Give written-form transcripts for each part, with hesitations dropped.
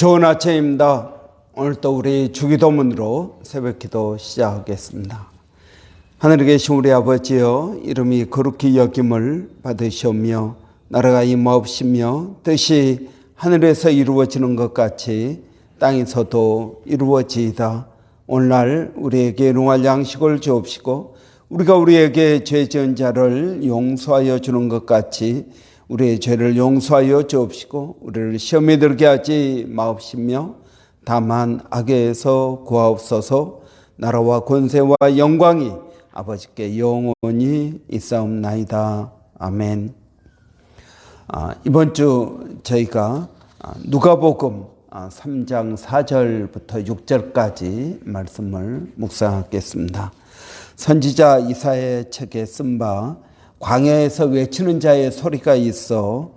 좋은 아침입니다. 오늘 또 우리 주기도문으로 새벽기도 시작하겠습니다. 하늘에 계신 우리 아버지여, 이름이 거룩히 여김을 받으시오며 나라가 임하옵시며 뜻이 하늘에서 이루어지는 것 같이 땅에서도 이루어지이다. 오늘날 우리에게 일용할 양식을 주옵시고 우리가 우리에게 죄 지은 자를 용서하여 주는 것 같이 우리의 죄를 용서하여 주옵시고 우리를 시험에 들게 하지 마옵시며 다만 악에서 구하옵소서. 나라와 권세와 영광이 아버지께 영원히 있사옵나이다. 아멘. 이번 주 저희가 누가복음 3장 4절부터 6절까지 말씀을 묵상하겠습니다. 선지자 이사야의 책에 쓴 바 광야에서 외치는 자의 소리가 있어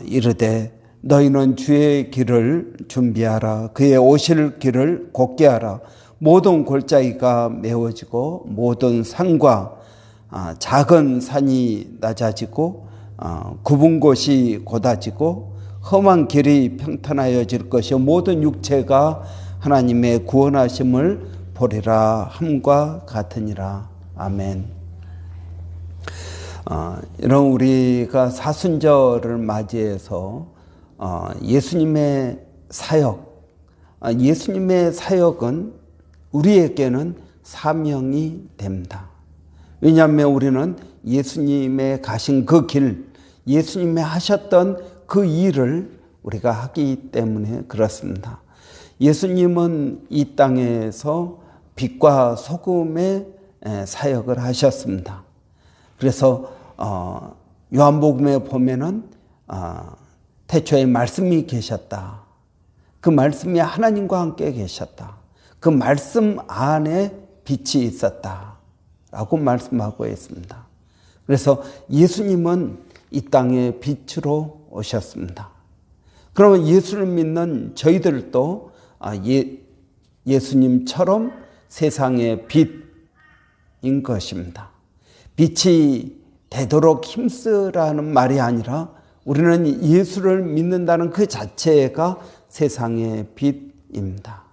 이르되 너희는 주의 길을 준비하라. 그의 오실 길을 곧게 하라. 모든 골짜기가 메워지고 모든 산과 작은 산이 낮아지고 굽은 곳이 곧아지고 험한 길이 평탄하여질 것이요 모든 육체가 하나님의 구원하심을 보리라 함과 같으니라. 아멘. 이런 우리가 사순절을 맞이해서 예수님의 사역, 예수님의 사역은 우리에게는 사명이 됩니다. 왜냐하면 우리는 예수님의 가신 그 길, 예수님의 하셨던 그 일을 우리가 하기 때문에 그렇습니다. 예수님은 이 땅에서 빛과 소금의 사역을 하셨습니다. 그래서 요한복음에 보면은 태초에 말씀이 계셨다. 그 말씀이 하나님과 함께 계셨다. 그 말씀 안에 빛이 있었다. 라고 말씀하고 있습니다. 그래서 예수님은 이 땅에 빛으로 오셨습니다. 그러면 예수를 믿는 저희들도 예수님처럼 세상의 빛인 것입니다. 빛이 되도록 힘쓰라는 말이 아니라 우리는 예수를 믿는다는 그 자체가 세상의 빛입니다.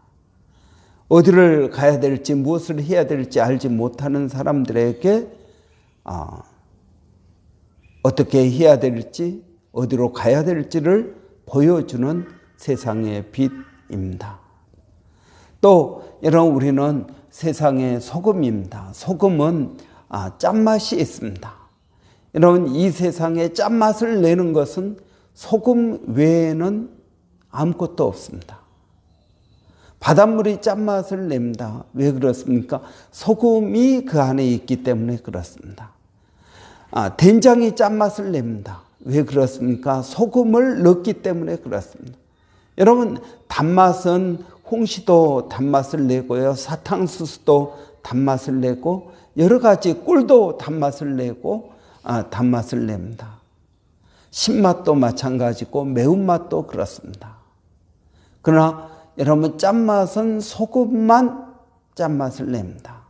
어디를 가야 될지 무엇을 해야 될지 알지 못하는 사람들에게 어떻게 해야 될지 어디로 가야 될지를 보여주는 세상의 빛입니다. 또 여러분, 우리는 세상의 소금입니다. 소금은 짠맛이 있습니다. 여러분, 이 세상에 짠맛을 내는 것은 소금 외에는 아무것도 없습니다. 바닷물이 짠맛을 냅니다. 왜 그렇습니까? 소금이 그 안에 있기 때문에 그렇습니다. 된장이 짠맛을 냅니다. 왜 그렇습니까? 소금을 넣기 때문에 그렇습니다. 여러분, 단맛은 홍시도 단맛을 내고요, 사탕수수도 단맛을 내고 여러 가지 꿀도 단맛을 내고 단맛을 냅니다. 신맛도 마찬가지고 매운맛도 그렇습니다. 그러나 여러분, 짠맛은 소금만 짠맛을 냅니다.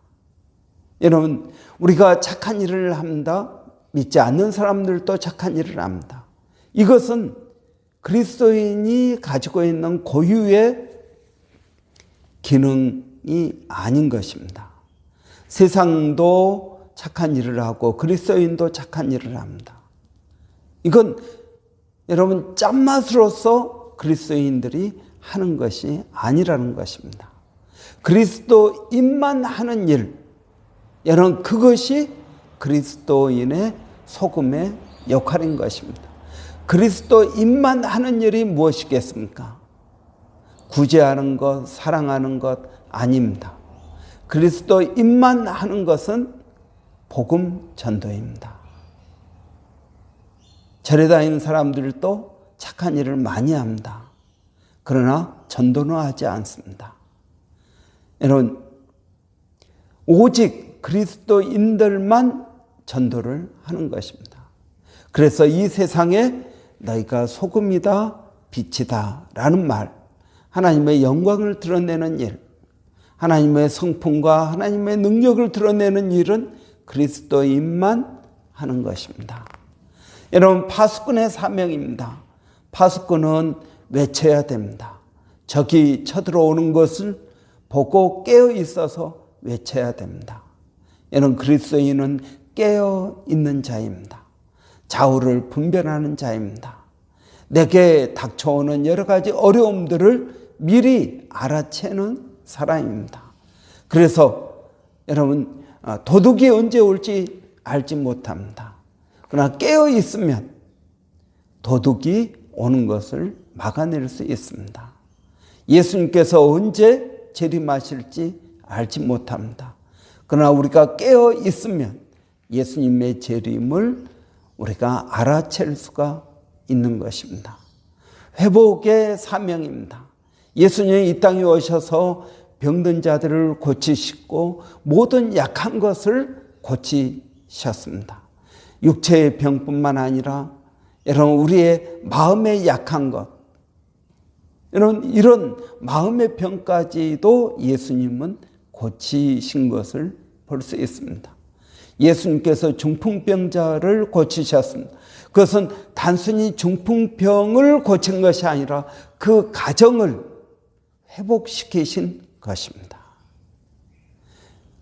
여러분, 우리가 착한 일을 합니다. 믿지 않는 사람들도 착한 일을 합니다. 이것은 그리스도인이 가지고 있는 고유의 기능이 아닌 것입니다. 세상도 착한 일을 하고 그리스도인도 착한 일을 합니다. 이건 여러분, 짠맛으로서 그리스도인들이 하는 것이 아니라는 것입니다. 그리스도인만 하는 일, 여러분, 그것이 그리스도인의 소금의 역할인 것입니다. 그리스도인만 하는 일이 무엇이겠습니까? 구제하는 것, 사랑하는 것 아닙니다. 그리스도인만 하는 것은 복음 전도입니다. 절에 다니는 사람들도 착한 일을 많이 합니다. 그러나 전도는 하지 않습니다. 여러분, 오직 그리스도인들만 전도를 하는 것입니다. 그래서 이 세상에 너희가 소금이다, 빛이다 라는 말, 하나님의 영광을 드러내는 일, 하나님의 성품과 하나님의 능력을 드러내는 일은 그리스도인만 하는 것입니다. 여러분, 파수꾼의 사명입니다. 파수꾼은 외쳐야 됩니다. 적이 쳐들어오는 것을 보고 깨어 있어서 외쳐야 됩니다. 이런 그리스도인은 깨어 있는 자입니다. 좌우를 분별하는 자입니다. 내게 닥쳐오는 여러 가지 어려움들을 미리 알아채는 사람입니다. 그래서 여러분, 도둑이 언제 올지 알지 못합니다. 그러나 깨어 있으면 도둑이 오는 것을 막아낼 수 있습니다. 예수님께서 언제 재림하실지 알지 못합니다. 그러나 우리가 깨어 있으면 예수님의 재림을 우리가 알아챌 수가 있는 것입니다. 회복의 사명입니다. 예수님이 이 땅에 오셔서 병든 자들을 고치시고 모든 약한 것을 고치셨습니다. 육체의 병뿐만 아니라 여러분, 우리의 마음의 약한 것, 이런 마음의 병까지도 예수님은 고치신 것을 볼 수 있습니다. 예수님께서 중풍병자를 고치셨습니다. 그것은 단순히 중풍병을 고친 것이 아니라 그 가정을 회복시키신 것입니다.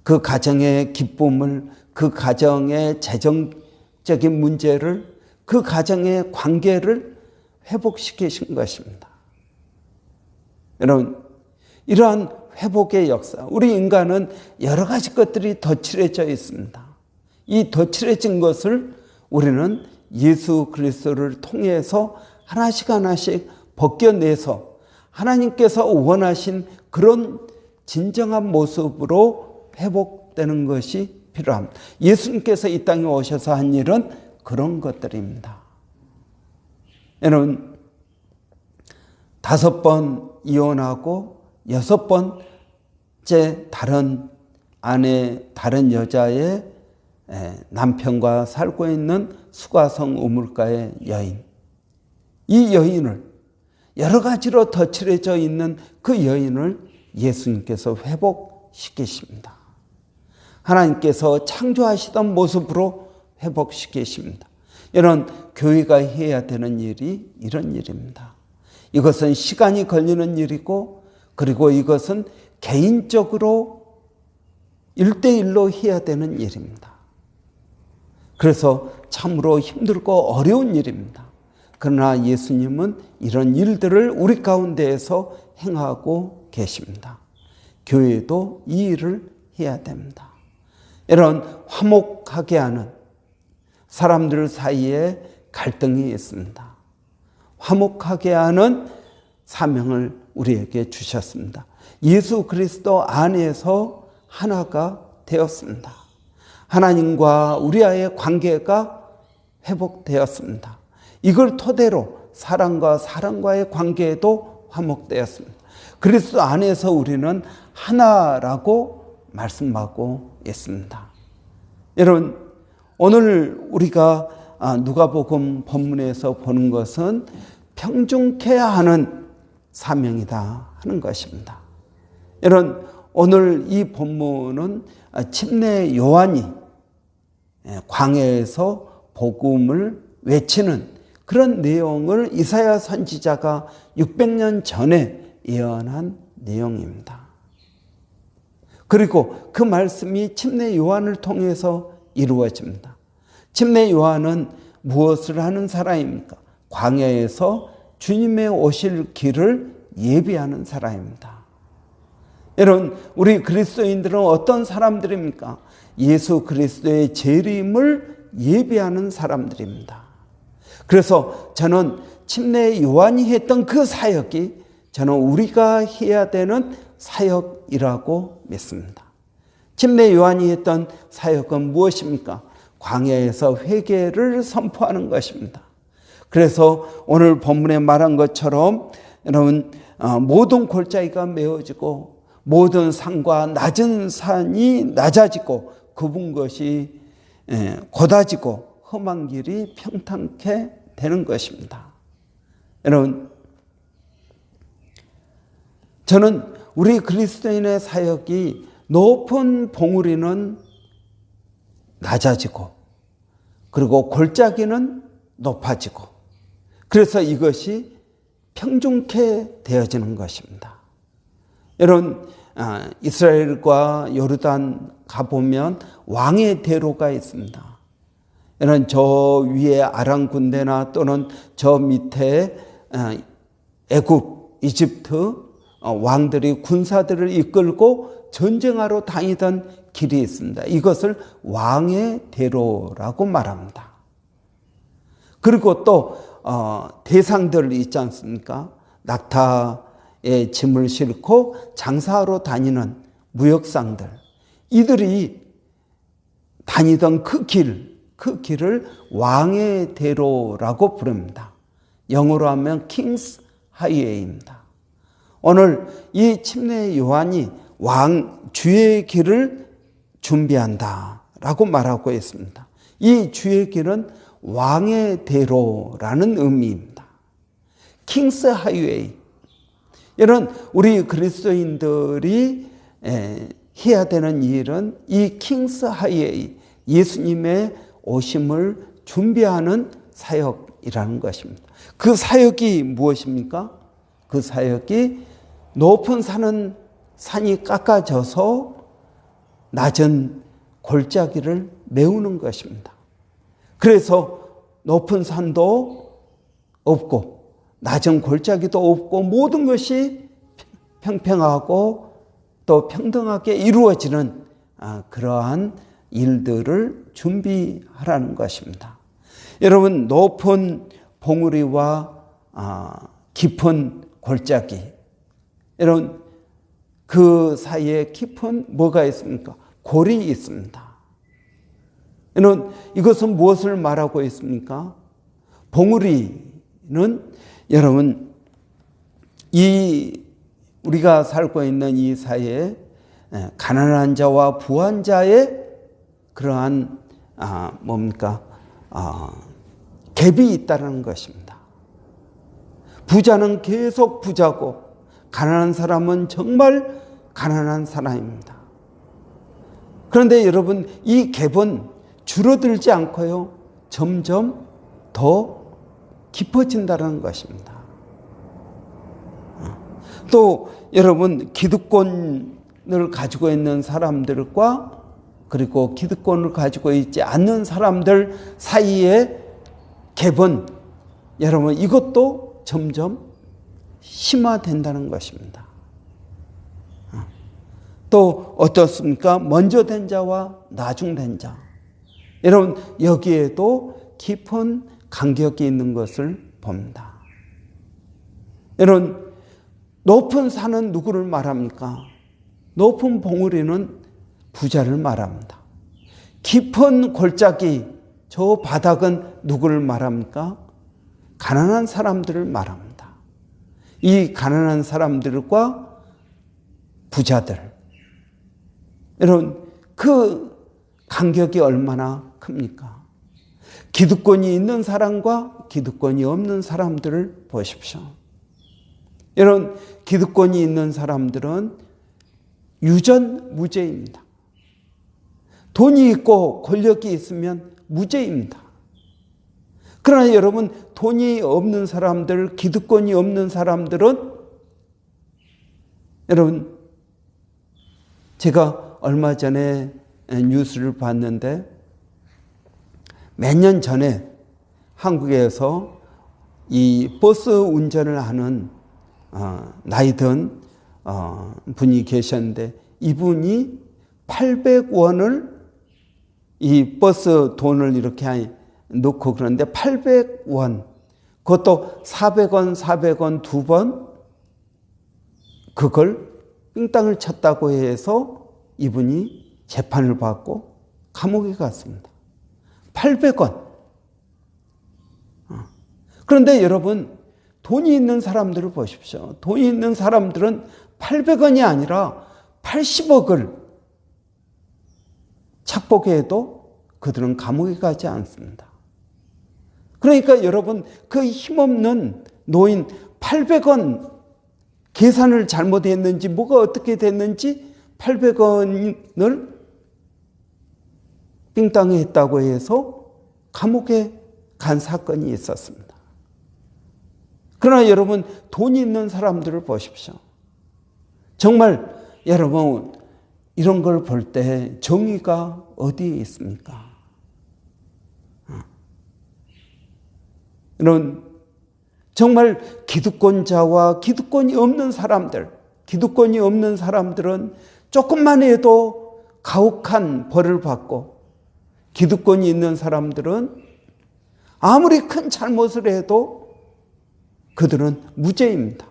그 가정의 기쁨을, 그 가정의 재정적인 문제를, 그 가정의 관계를 회복시키신 것입니다. 여러분, 이러한 회복의 역사, 우리 인간은 여러 가지 것들이 덧칠해져 있습니다. 이 덧칠해진 것을 우리는 예수 그리스도를 통해서 하나씩 하나씩 벗겨내서 하나님께서 원하신 그런 진정한 모습으로 회복되는 것이 필요합니다. 예수님께서 이 땅에 오셔서 한 일은 그런 것들입니다. 여러분, 5번 이혼하고 6번째 다른 여자의 남편과 살고 있는 수가성 우물가의 여인. 이 여인을, 여러 가지로 덧칠해져 있는 그 여인을 예수님께서 회복시키십니다. 하나님께서 창조하시던 모습으로 회복시키십니다. 이런 교회가 해야 되는 일이 이런 일입니다. 이것은 시간이 걸리는 일이고, 그리고 이것은 개인적으로 1대1로 해야 되는 일입니다. 그래서 참으로 힘들고 어려운 일입니다. 그러나 예수님은 이런 일들을 우리 가운데에서 행하고 계십니다. 교회도 이 일을 해야 됩니다. 이런 화목하게 하는, 사람들 사이에 갈등이 있습니다. 화목하게 하는 사명을 우리에게 주셨습니다. 예수 그리스도 안에서 하나가 되었습니다. 하나님과 우리와의 관계가 회복되었습니다. 이걸 토대로 사람과 사람과의 관계도 화목되었습니다. 그리스도 안에서 우리는 하나라고 말씀하고 있습니다. 여러분, 오늘 우리가 누가복음 본문에서 보는 것은 평중케 하는 사명이다 하는 것입니다. 여러분, 오늘 이 본문은 침례 요한이 광야에서 복음을 외치는 그런 내용을 이사야 선지자가 600년 전에 예언한 내용입니다. 그리고 그 말씀이 침례 요한을 통해서 이루어집니다. 침례 요한은 무엇을 하는 사람입니까? 광야에서 주님의 오실 길을 예비하는 사람입니다. 여러분, 우리 그리스도인들은 어떤 사람들입니까? 예수 그리스도의 재림을 예비하는 사람들입니다. 그래서 저는 침례 요한이 했던 그 사역이 저는 우리가 해야 되는 사역이라고 믿습니다. 침례 요한이 했던 사역은 무엇입니까? 광야에서 회개를 선포하는 것입니다. 그래서 오늘 본문에 말한 것처럼 여러분, 모든 골짜기가 메어지고 모든 산과 낮은 산이 낮아지고 굽은 것이 곧아지고 험한 길이 평탄케 되는 것입니다. 여러분, 저는 우리 그리스도인의 사역이 높은 봉우리는 낮아지고 그리고 골짜기는 높아지고, 그래서 이것이 평중케 되어지는 것입니다. 여러분, 이스라엘과 요르단 가보면 왕의 대로가 있습니다. 여러분, 저 위에 아람 군대나 또는 저 밑에 애굽, 이집트 왕들이 군사들을 이끌고 전쟁하러 다니던 길이 있습니다. 이것을 왕의 대로라고 말합니다. 그리고 또 대상들 있지 않습니까? 낙타에 짐을 싣고 장사하러 다니는 무역상들, 이들이 다니던 그 길을 왕의 대로라고 부릅니다. 영어로 하면 킹스 하이웨이입니다. 오늘 이 침례 요한이 주의 길을 준비한다라고 말하고 있습니다. 이 주의 길은 왕의 대로라는 의미입니다. 킹스 하이웨이. 이런 우리 그리스도인들이 해야 되는 일은 이 킹스 하이웨이, 예수님의 오심을 준비하는 사역이라는 것입니다. 그 사역이 무엇입니까? 그 사역이 높은 산이 깎아져서 낮은 골짜기를 메우는 것입니다. 그래서 높은 산도 없고 낮은 골짜기도 없고 모든 것이 평평하고 또 평등하게 이루어지는 그러한 일들을 준비하라는 것입니다. 여러분, 높은 봉우리와 깊은 골짜기, 여러분 그 사이에 깊은 뭐가 있습니까? 골이 있습니다. 여러분, 이것은 무엇을 말하고 있습니까? 봉우리는 여러분 우리가 살고 있는 이 사회에 가난한 자와 부한 자의 그러한 갭이 있다는 것입니다. 부자는 계속 부자고 가난한 사람은 정말 가난한 사람입니다. 그런데 여러분, 이 갭은 줄어들지 않고요, 점점 더 깊어진다는 것입니다. 또 여러분, 기득권을 가지고 있는 사람들과 그리고 기득권을 가지고 있지 않는 사람들 사이의 갭은 여러분 이것도 점점 심화된다는 것입니다. 또 어떻습니까? 먼저 된 자와 나중된 자. 여러분, 여기에도 깊은 간격이 있는 것을 봅니다. 여러분, 높은 산은 누구를 말합니까? 높은 봉우리는 부자를 말합니다. 깊은 골짜기, 저 바닥은 누구를 말합니까? 가난한 사람들을 말합니다. 이 가난한 사람들과 부자들, 여러분, 그 간격이 얼마나 큽니까? 기득권이 있는 사람과 기득권이 없는 사람들을 보십시오. 여러분, 기득권이 있는 사람들은 유전무죄입니다. 돈이 있고 권력이 있으면 무죄입니다. 그러나 여러분, 돈이 없는 사람들, 기득권이 없는 사람들은, 여러분, 제가 얼마 전에 뉴스를 봤는데 몇 년 전에 한국에서 이 버스 운전을 하는 나이 든 분이 계셨는데, 이분이 800원을 이 버스 돈을 이렇게 넣고 그러는데 800원, 그것도 400원, 400원 두 번 그걸 삥땅을 쳤다고 해서 이분이 재판을 받고 감옥에 갔습니다. 800원. 그런데 여러분, 돈이 있는 사람들을 보십시오. 돈이 있는 사람들은 800원이 아니라 80억을 착복해도 그들은 감옥에 가지 않습니다. 그러니까 여러분, 그 힘없는 노인 800원 계산을 잘못했는지 뭐가 어떻게 됐는지 800원을 삥땅에 했다고 해서 감옥에 간 사건이 있었습니다. 그러나 여러분, 돈이 있는 사람들을 보십시오. 정말 여러분, 이런 걸 볼 때 정의가 어디에 있습니까? 이런 정말 기득권자와 기득권이 없는 사람들은 조금만 해도 가혹한 벌을 받고, 기득권이 있는 사람들은 아무리 큰 잘못을 해도 그들은 무죄입니다.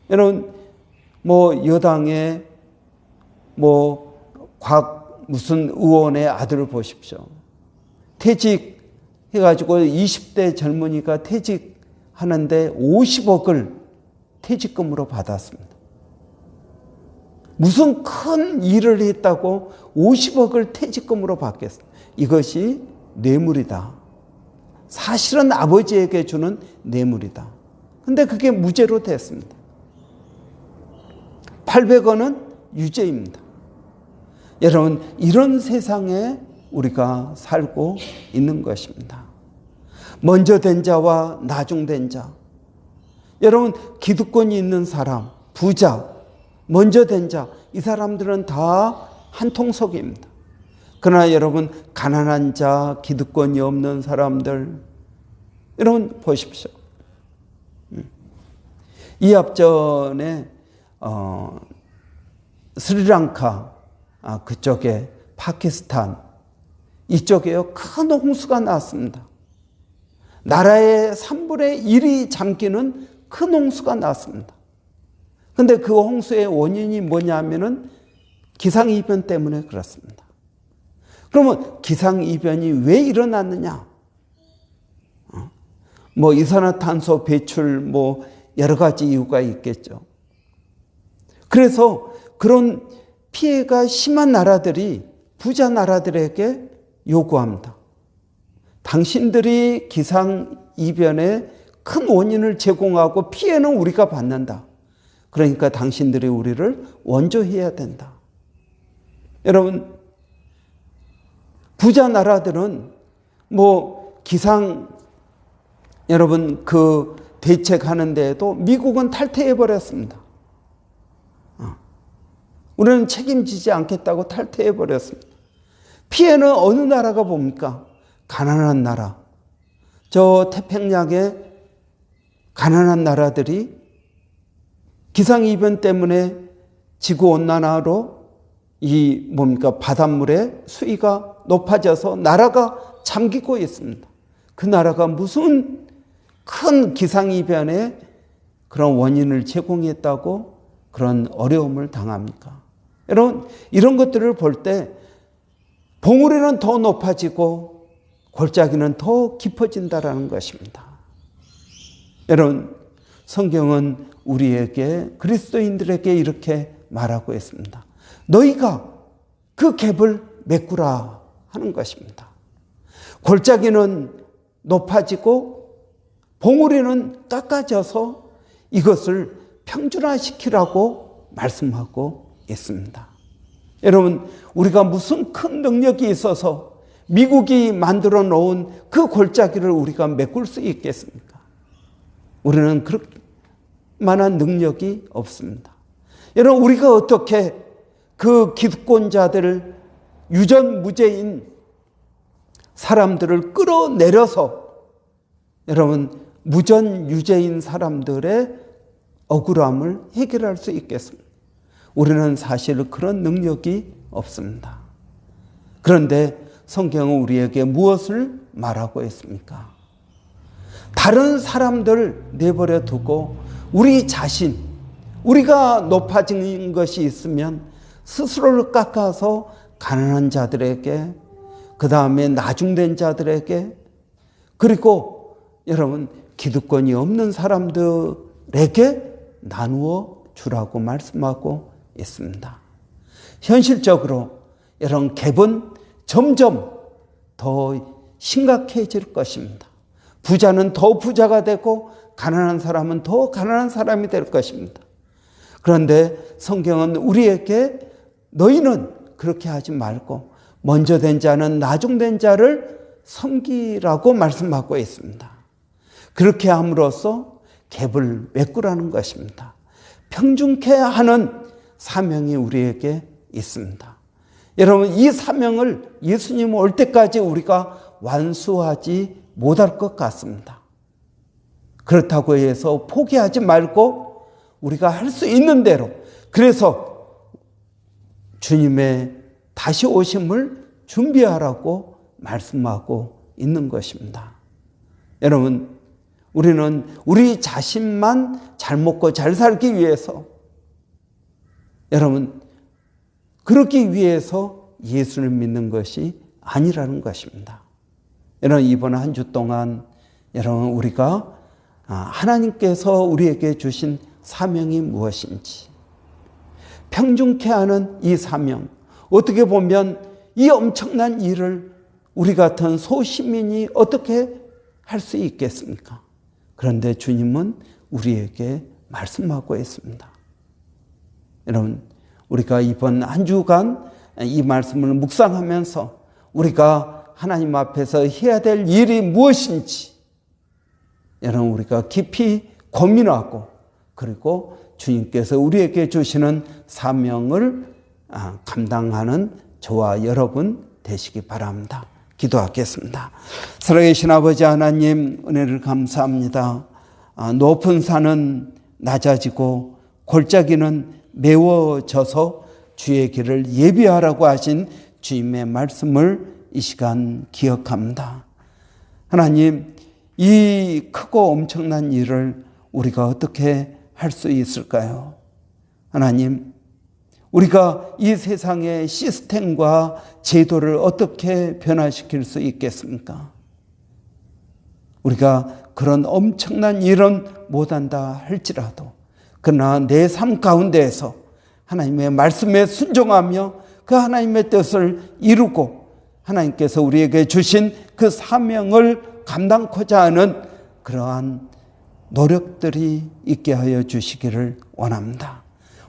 여러분, 여당의 무슨 의원의 아들을 보십시오. 퇴직해가지고 20대 젊은이가 퇴직하는데 50억을 퇴직금으로 받았습니다. 무슨 큰 일을 했다고 50억을 퇴직금으로 받겠습니다. 이것이 뇌물이다. 사실은 아버지에게 주는 뇌물이다. 근데 그게 무죄로 됐습니다. 800원은 유죄입니다. 여러분, 이런 세상에 우리가 살고 있는 것입니다. 먼저 된 자와 나중된 자. 여러분, 기득권이 있는 사람, 부자, 먼저 된 자, 이 사람들은 다 한 통속입니다. 그러나 여러분, 가난한 자, 기득권이 없는 사람들, 여러분 보십시오. 이 앞전에 스리랑카 그쪽에 파키스탄 이쪽에요, 큰 홍수가 났습니다. 나라의 3분의 1이 잠기는 큰 홍수가 났습니다. 근데 그 홍수의 원인이 뭐냐면은 기상이변 때문에 그렇습니다. 그러면 기상이변이 왜 일어났느냐? 이산화탄소 배출 여러 가지 이유가 있겠죠. 그래서 그런 피해가 심한 나라들이 부자 나라들에게 요구합니다. 당신들이 기상이변의 큰 원인을 제공하고 피해는 우리가 받는다. 그러니까 당신들이 우리를 원조해야 된다. 여러분, 부자 나라들은 여러분 대책하는 데에도 미국은 탈퇴해 버렸습니다. 우리는 책임지지 않겠다고 탈퇴해 버렸습니다. 피해는 어느 나라가 봅니까? 가난한 나라. 저 태평양의 가난한 나라들이 기상이변 때문에 지구온난화로 바닷물의 수위가 높아져서 나라가 잠기고 있습니다. 그 나라가 무슨 큰 기상이변의 그런 원인을 제공했다고 그런 어려움을 당합니까? 여러분, 이런 것들을 볼 때 봉우리는 더 높아지고 골짜기는 더 깊어진다라는 것입니다. 여러분, 성경은 우리에게, 그리스도인들에게 이렇게 말하고 있습니다. 너희가 그 갭을 메꾸라 하는 것입니다. 골짜기는 높아지고 봉우리는 깎아져서 이것을 평준화시키라고 말씀하고 있습니다. 여러분, 우리가 무슨 큰 능력이 있어서 미국이 만들어 놓은 그 골짜기를 우리가 메꿀 수 있겠습니까? 우리는 그만한 능력이 없습니다. 여러분, 우리가 어떻게 그 기득권자들, 유전무죄인 사람들을 끌어내려서 여러분, 무전유죄인 사람들의 억울함을 해결할 수 있겠습니다. 우리는 사실 그런 능력이 없습니다. 그런데 성경은 우리에게 무엇을 말하고 있습니까? 다른 사람들 내버려 두고 우리 자신, 우리가 높아진 것이 있으면 스스로를 깎아서 가난한 자들에게, 그 다음에 나중된 자들에게, 그리고 여러분 기득권이 없는 사람들에게 나누어 주라고 말씀하고 있습니다. 현실적으로 이런 갭은 점점 더 심각해질 것입니다. 부자는 더 부자가 되고 가난한 사람은 더 가난한 사람이 될 것입니다. 그런데 성경은 우리에게 너희는 그렇게 하지 말고 먼저 된 자는 나중된 자를 섬기라고 말씀하고 있습니다. 그렇게 함으로써 갭을 메꾸라는 것입니다. 평준케 하는 사명이 우리에게 있습니다. 여러분, 이 사명을 예수님 올 때까지 우리가 완수하지 못할 것 같습니다. 그렇다고 해서 포기하지 말고 우리가 할 수 있는 대로, 그래서 주님의 다시 오심을 준비하라고 말씀하고 있는 것입니다. 여러분, 우리는 우리 자신만 잘 먹고 잘 살기 위해서, 여러분, 그러기 위해서 예수를 믿는 것이 아니라는 것입니다. 여러분, 이번 한 주 동안 여러분, 우리가 하나님께서 우리에게 주신 사명이 무엇인지, 평준케 하는 이 사명, 어떻게 보면 이 엄청난 일을 우리 같은 소시민이 어떻게 할 수 있겠습니까? 그런데 주님은 우리에게 말씀하고 있습니다. 여러분, 우리가 이번 한 주간 이 말씀을 묵상하면서 우리가 하나님 앞에서 해야 될 일이 무엇인지, 여러분, 우리가 깊이 고민하고, 그리고 주님께서 우리에게 주시는 사명을 감당하는 저와 여러분 되시기 바랍니다. 기도하겠습니다. 살아계신 아버지 하나님, 은혜를 감사합니다. 높은 산은 낮아지고 골짜기는 메워져서 주의 길을 예비하라고 하신 주님의 말씀을 이 시간 기억합니다. 하나님, 이 크고 엄청난 일을 우리가 어떻게 할 수 있을까요? 하나님, 우리가 이 세상의 시스템과 제도를 어떻게 변화시킬 수 있겠습니까? 우리가 그런 엄청난 일은 못한다 할지라도, 그러나 내 삶 가운데에서 하나님의 말씀에 순종하며 그 하나님의 뜻을 이루고 하나님께서 우리에게 주신 그 사명을 감당코자 하는 그러한 노력들이 있게 하여 주시기를 원합니다.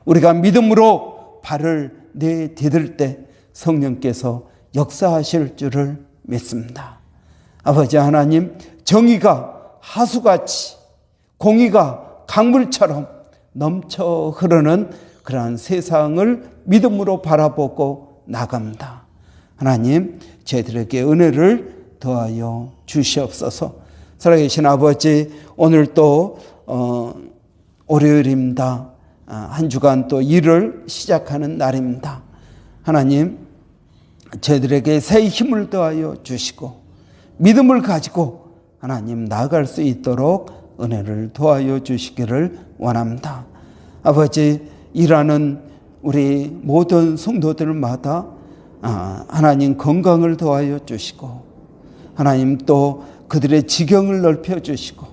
우리가 믿음으로 발을 내디딜 때 성령께서 역사하실 줄을 믿습니다. 아버지 하나님, 정의가 하수같이, 공의가 강물처럼 넘쳐 흐르는 그러한 세상을 믿음으로 바라보고 나갑니다. 하나님, 저희들에게 은혜를 더하여 주시옵소서. 살아계신 아버지, 오늘 또 월요일입니다. 한 주간 또 일을 시작하는 날입니다. 하나님, 저희들에게 새 힘을 더하여 주시고 믿음을 가지고 하나님 나아갈 수 있도록 은혜를 도와여 주시기를 원합니다. 아버지, 일하는 우리 모든 성도들마다 하나님 건강을 도와여 주시고, 하나님 또 그들의 지경을 넓혀 주시고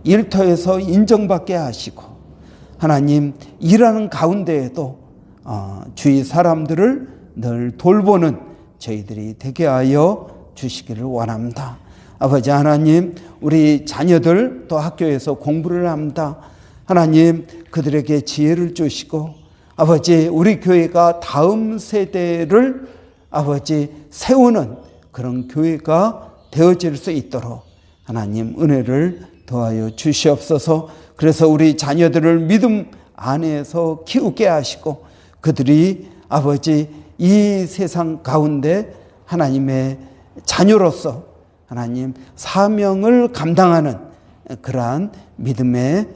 일터에서 인정받게 하시고, 하나님 일하는 가운데에도 주위 사람들을 늘 돌보는 저희들이 되게 하여 주시기를 원합니다. 아버지 하나님, 우리 자녀들 또 학교에서 공부를 합니다. 하나님, 그들에게 지혜를 주시고, 아버지, 우리 교회가 다음 세대를 아버지 세우는 그런 교회가 되어질 수 있도록 하나님 은혜를 더하여 주시옵소서. 그래서 우리 자녀들을 믿음 안에서 키우게 하시고, 그들이 아버지 이 세상 가운데 하나님의 자녀로서 하나님 사명을 감당하는 그러한 믿음의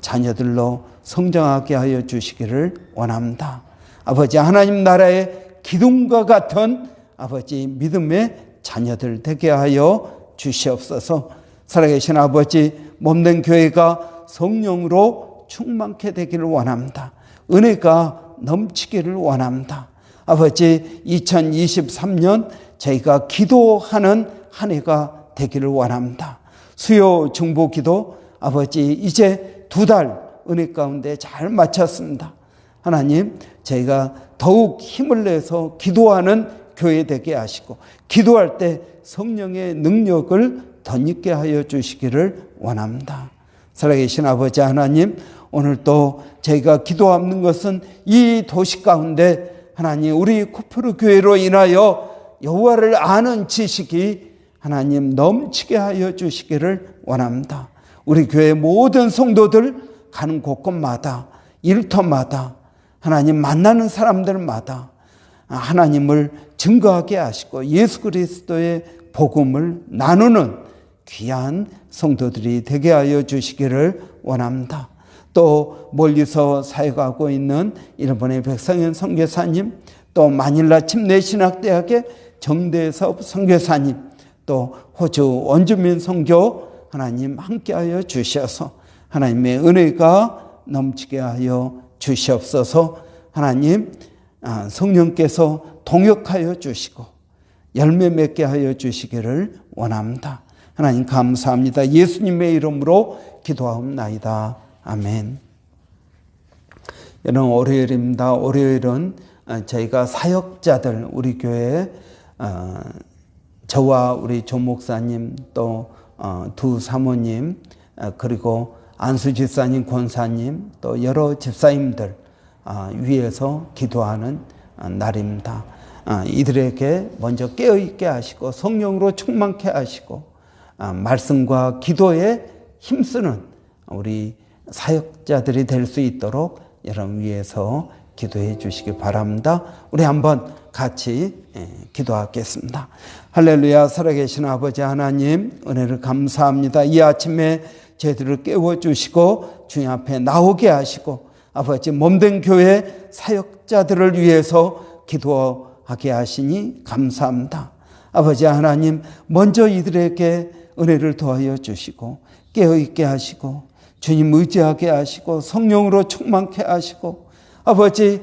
자녀들로 성장하게 하여 주시기를 원합니다. 아버지, 하나님 나라의 기둥과 같은 아버지 믿음의 자녀들 되게 하여 주시옵소서. 살아계신 아버지, 몸된 교회가 성령으로 충만케 되기를 원합니다. 은혜가 넘치기를 원합니다. 아버지, 2023년 저희가 기도하는 한 해가 되기를 원합니다. 수요 중보 기도 아버지 이제 2달 은혜 가운데 잘 마쳤습니다. 하나님, 저희가 더욱 힘을 내서 기도하는 교회 되게 하시고, 기도할 때 성령의 능력을 덧입게 하여 주시기를 원합니다. 살아계신 아버지 하나님, 오늘 또 저희가 기도하는 것은 이 도시 가운데 하나님 우리 코프르 교회로 인하여 여호와를 아는 지식이 하나님 넘치게 하여 주시기를 원합니다. 우리 교회 모든 성도들 가는 곳곳마다, 일터마다, 하나님 만나는 사람들마다 하나님을 증거하게 하시고 예수 그리스도의 복음을 나누는 귀한 성도들이 되게 하여 주시기를 원합니다. 또 멀리서 사역하고 있는 일본의 백성현 선교사님, 또 마닐라 침례신학대학의 정대섭 선교사님, 또 호주 원주민 선교 하나님 함께하여 주셔서 하나님의 은혜가 넘치게 하여 주시옵소서. 하나님 성령께서 동역하여 주시고 열매 맺게 하여 주시기를 원합니다. 하나님 감사합니다. 예수님의 이름으로 기도하옵나이다. 아멘. 여러분, 월요일입니다. 월요일은 저희가 사역자들, 우리 교회 저와 우리 조 목사님, 또 두 사모님, 그리고 안수 집사님, 권사님, 또 여러 집사님들 위해서 기도하는 날입니다. 이들에게 먼저 깨어있게 하시고 성령으로 충만케 하시고 말씀과 기도에 힘쓰는 우리 사역자들이 될 수 있도록 여러분 위해서 기도해 주시기 바랍니다. 우리 한번 같이 기도하겠습니다. 할렐루야. 살아계신 아버지 하나님, 은혜를 감사합니다. 이 아침에 저희들을 깨워주시고 주님 앞에 나오게 하시고 아버지 몸된 교회 사역자들을 위해서 기도하게 하시니 감사합니다. 아버지 하나님, 먼저 이들에게 은혜를 더하여 주시고 깨어있게 하시고 주님 의지하게 하시고 성령으로 충만케 하시고 아버지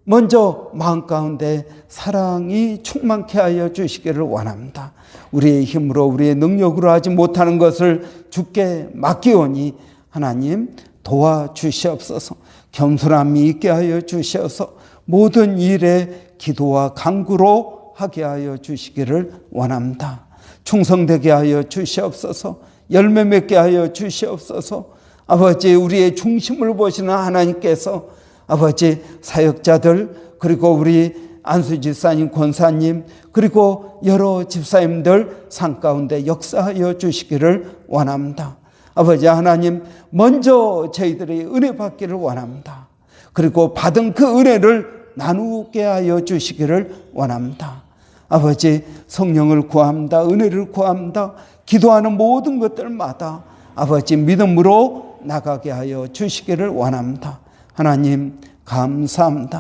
먼저 마음 가운데 사랑이 충만케 하여 주시기를 원합니다. 우리의 힘으로 우리의 능력으로 하지 못하는 것을 주께 맡기오니 하나님 도와주시옵소서. 겸손함이 있게 하여 주셔서 모든 일에 기도와 간구로 하게 하여 주시기를 원합니다. 충성되게 하여 주시옵소서. 열매 맺게 하여 주시옵소서. 아버지, 우리의 중심을 보시는 하나님께서 아버지 사역자들, 그리고 우리 안수 집사님, 권사님, 그리고 여러 집사님들 삶 가운데 역사하여 주시기를 원합니다. 아버지 하나님, 먼저 저희들이 은혜 받기를 원합니다. 그리고 받은 그 은혜를 나누게 하여 주시기를 원합니다. 아버지, 성령을 구합니다. 은혜를 구합니다. 기도하는 모든 것들마다 아버지 믿음으로 나가게 하여 주시기를 원합니다. 하나님 감사합니다.